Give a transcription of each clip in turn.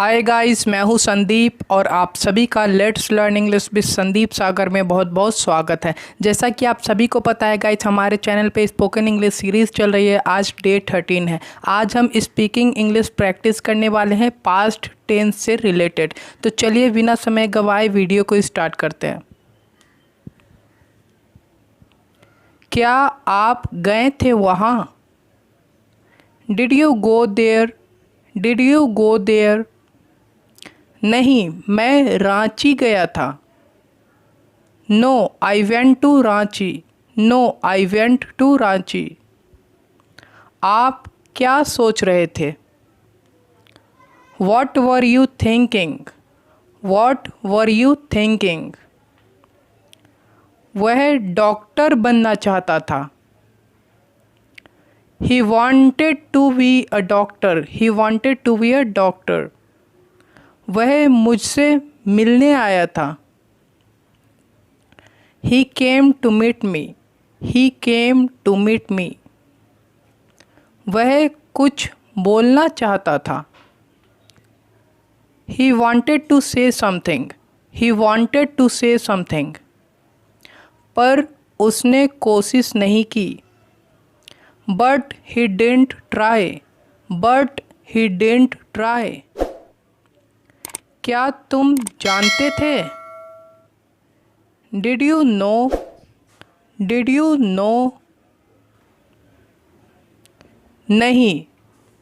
Hi guys, मैं हूं संदीप और आप सभी का let's learn English with Sandeep Sagar में बहुत बहुत स्वागत है। जैसा कि आप सभी को पता है गाइस, हमारे चैनल पे स्पोकन इंग्लिश सीरीज़ चल रही है। आज डे 13 है। आज हम स्पीकिंग इंग्लिश प्रैक्टिस करने वाले हैं पास्ट टेंस से रिलेटेड। तो चलिए बिना समय गवाए वीडियो को स्टार्ट करते हैं। क्या आप गए थे वहाँ? Did you go there? Did you go there? नहीं, मैं रांची गया था। No I went to Ranchi. No I went to Ranchi. आप क्या सोच रहे थे? What were you thinking? What were you thinking? वह डॉक्टर बनना चाहता था। He wanted to be a doctor. He wanted to be a doctor. वह मुझसे मिलने आया था। He came to meet me. He came to meet me. वह कुछ बोलना चाहता था। He wanted to say something. He wanted to say something. पर उसने कोशिश नहीं की। But he didn't try. But he didn't try. क्या तुम जानते थे? Did you know? Did you know? नहीं,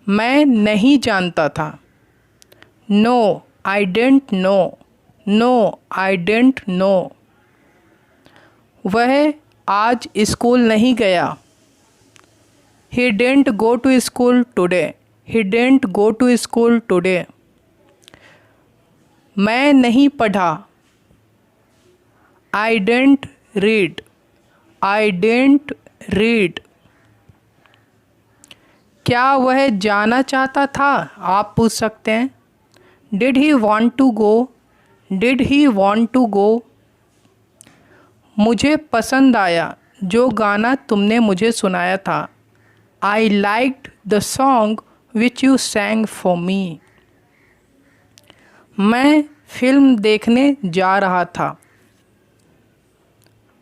मैं नहीं जानता था। No, I didn't know. No, I didn't know. वह आज स्कूल नहीं गया। He didn't go to school today. He didn't go to school today. मैं नहीं पढ़ा। I didn't read. I didn't read. क्या वह जाना चाहता था? आप पूछ सकते हैं। Did he want to go? Did he want to go? मुझे पसंद आया जो गाना तुमने मुझे सुनाया था। I liked the song which you sang for me. मैं फिल्म देखने जा रहा था।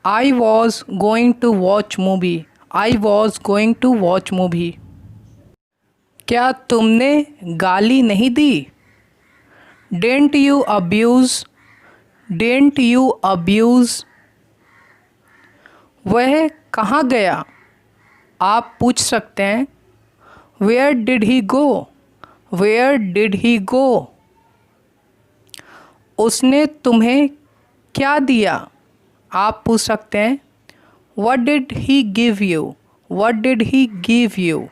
I was going to watch movie. I was going to watch movie. क्या तुमने गाली नहीं दी? Didn't you abuse? Didn't you abuse? वह कहाँ गया? आप पूछ सकते हैं। Where did he go? Where did he go? उसने तुम्हें क्या दिया? आप पूछ सकते हैं। What did he give you? What did he give you?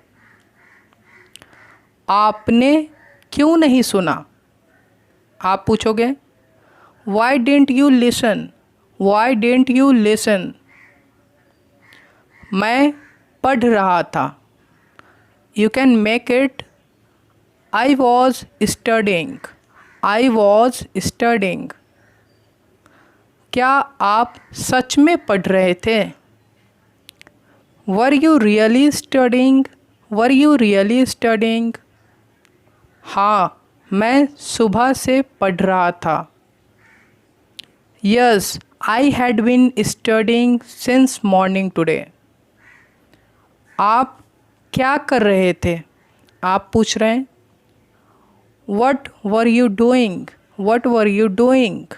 आपने क्यों नहीं सुना? आप पूछोगे। Why didn't you listen? Why didn't you listen? मैं पढ़ रहा था। You can make it I was studying. I was studying. क्या आप सच में पढ़ रहे थे? Were you really studying? Were you really studying? हाँ, मैं सुबह से पढ़ रहा था। Yes, I had been studying since morning today. आप क्या कर रहे थे? आप पूछ रहे हैं। What were you doing? What were you doing?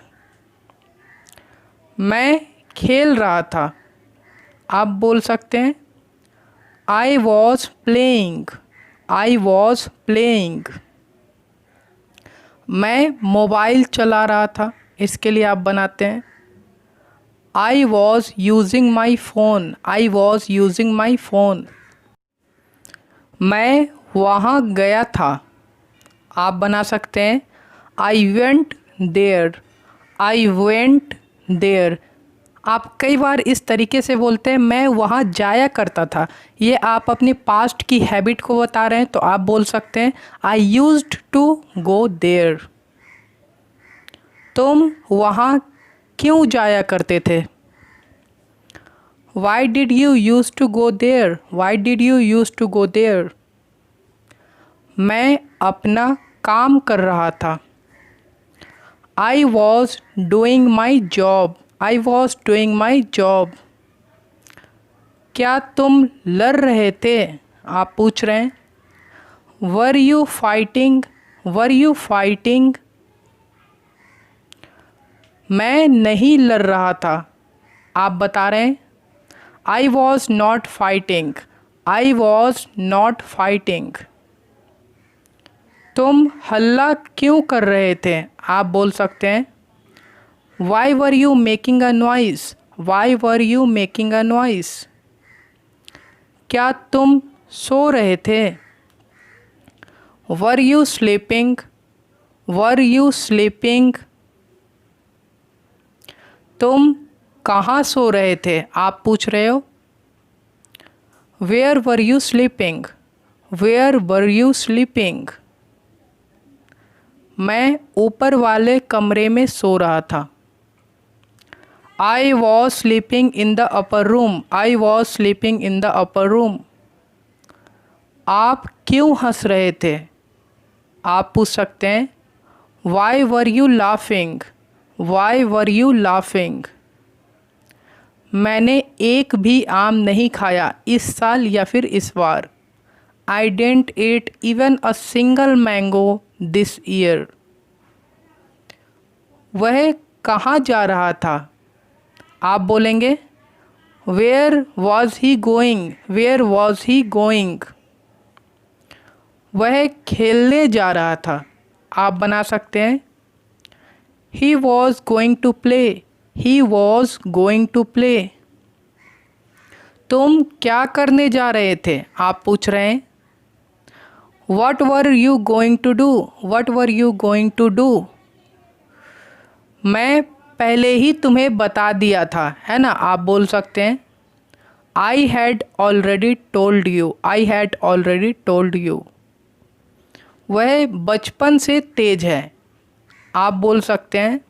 मैं खेल रहा था। आप बोल सकते हैं। I was playing. I was playing. मैं मोबाइल चला रहा था। इसके लिए आप बनाते हैं। I was using my phone. I was using my phone. मैं वहाँ गया था। आप बना सकते हैं। I went there. I went there. आप कई बार इस तरीके से बोलते हैं, मैं वहाँ जाया करता था। ये आप अपनी पास्ट की हैबिट को बता रहे हैं, तो आप बोल सकते हैं I used to go there. तुम वहाँ क्यों जाया करते थे? Why did you use to go there? Why did you use to go there? मैं अपना काम कर रहा था। I was doing my job. I was doing my job. क्या तुम लड़ रहे थे? आप पूछ रहे हैं। Were you fighting? Were you fighting? मैं नहीं लड़ रहा था। आप बता रहे हैं। I was not fighting. I was not fighting. तुम हल्ला क्यों कर रहे थे? आप बोल सकते हैं। Why were you making a noise? Why were you making a noise? क्या तुम सो रहे थे? Were you sleeping? Were you sleeping? तुम कहाँ सो रहे थे? आप पूछ रहे हो। Where were you sleeping? Where were you sleeping? मैं ऊपर वाले कमरे में सो रहा था। I was sleeping in the upper room. I was sleeping in the upper room. आप क्यों हंस रहे थे? आप पूछ सकते हैं। Why were you laughing? Y were you laughing? मैंने एक भी आम नहीं खाया इस साल या फिर इस बार। I didn't eat even a single mango this year. वह कहाँ जा रहा था? आप बोलेंगे। Where was he going? Where was he going? वह खेलने जा रहा था। आप बना सकते हैं। He was going to play. He was going to play. तुम क्या करने जा रहे थे? आप पूछ रहे हैं। What were you going to do? What were you going to do? मैं पहले ही तुम्हें बता दिया था, है ना। आप बोल सकते हैं। I had already told you. I had already told you. वह बचपन से तेज है। आप बोल सकते हैं।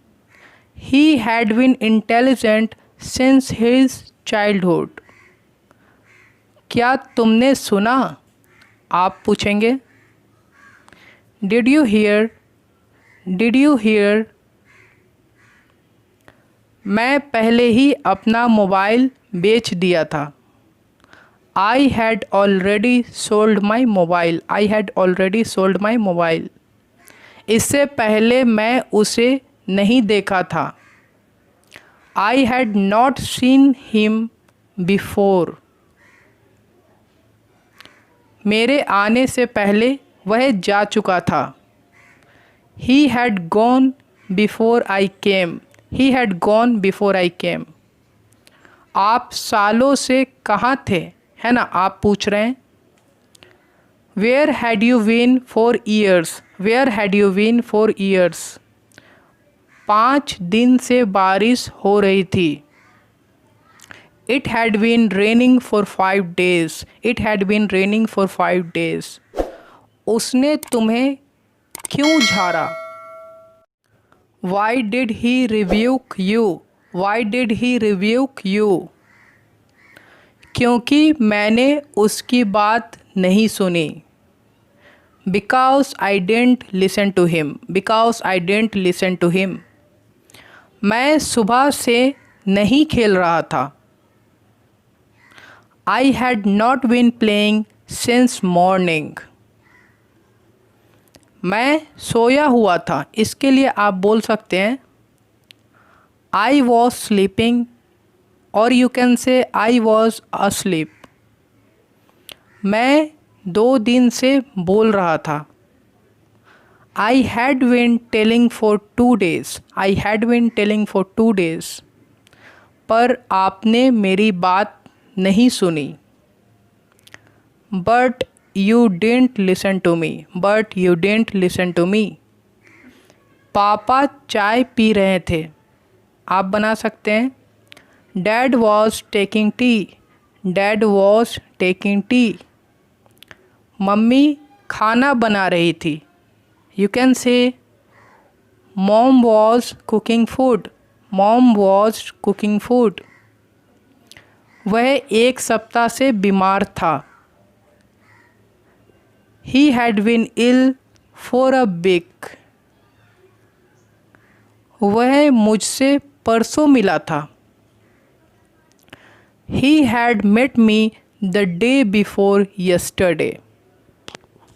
He had been intelligent since his childhood. क्या तुमने सुना? आप पूछेंगे। Did you hear? Did you hear? मैं पहले ही अपना मोबाइल बेच दिया था। I had already sold my mobile. I had already sold my mobile. इससे पहले मैं उसे नहीं देखा था। I had not seen him before. मेरे आने से पहले वह जा चुका था। He had gone before I came. He had gone before I came. आप सालों से कहाँ थे, है ना। आप पूछ रहे हैं। Where had you been for years? Where had you been for years? 5 दिन से बारिश हो रही थी। It had been raining for 5 days। It had been raining for 5 days। उसने तुम्हें क्यों झाड़ा? Why did he rebuke you? Why did he rebuke you? क्योंकि मैंने उसकी बात नहीं सुनी। Because I didn't listen to him. Because I didn't listen to him. मैं सुबह से नहीं खेल रहा था। I had not been playing since morning. मैं सोया हुआ था। इसके लिए आप बोल सकते हैं। आई वॉज स्लीपिंग और यू कैन से आई वॉज अस्लीप। मैं 2 दिन से बोल रहा था। I had been telling for 2 days। I had been telling for 2 days। पर आपने मेरी बात नहीं सुनी। But you didn't listen to me. But you didn't listen to me. पापा चाय पी रहे थे। आप बना सकते हैं। Dad was taking tea. Dad was taking tea. मम्मी खाना बना रही थी। You can say mom was cooking food. Mom was cooking food. वह 1 सप्ताह से बीमार था। He had been ill for a week. वह मुझसे परसों मिला था। He had met me the day before yesterday.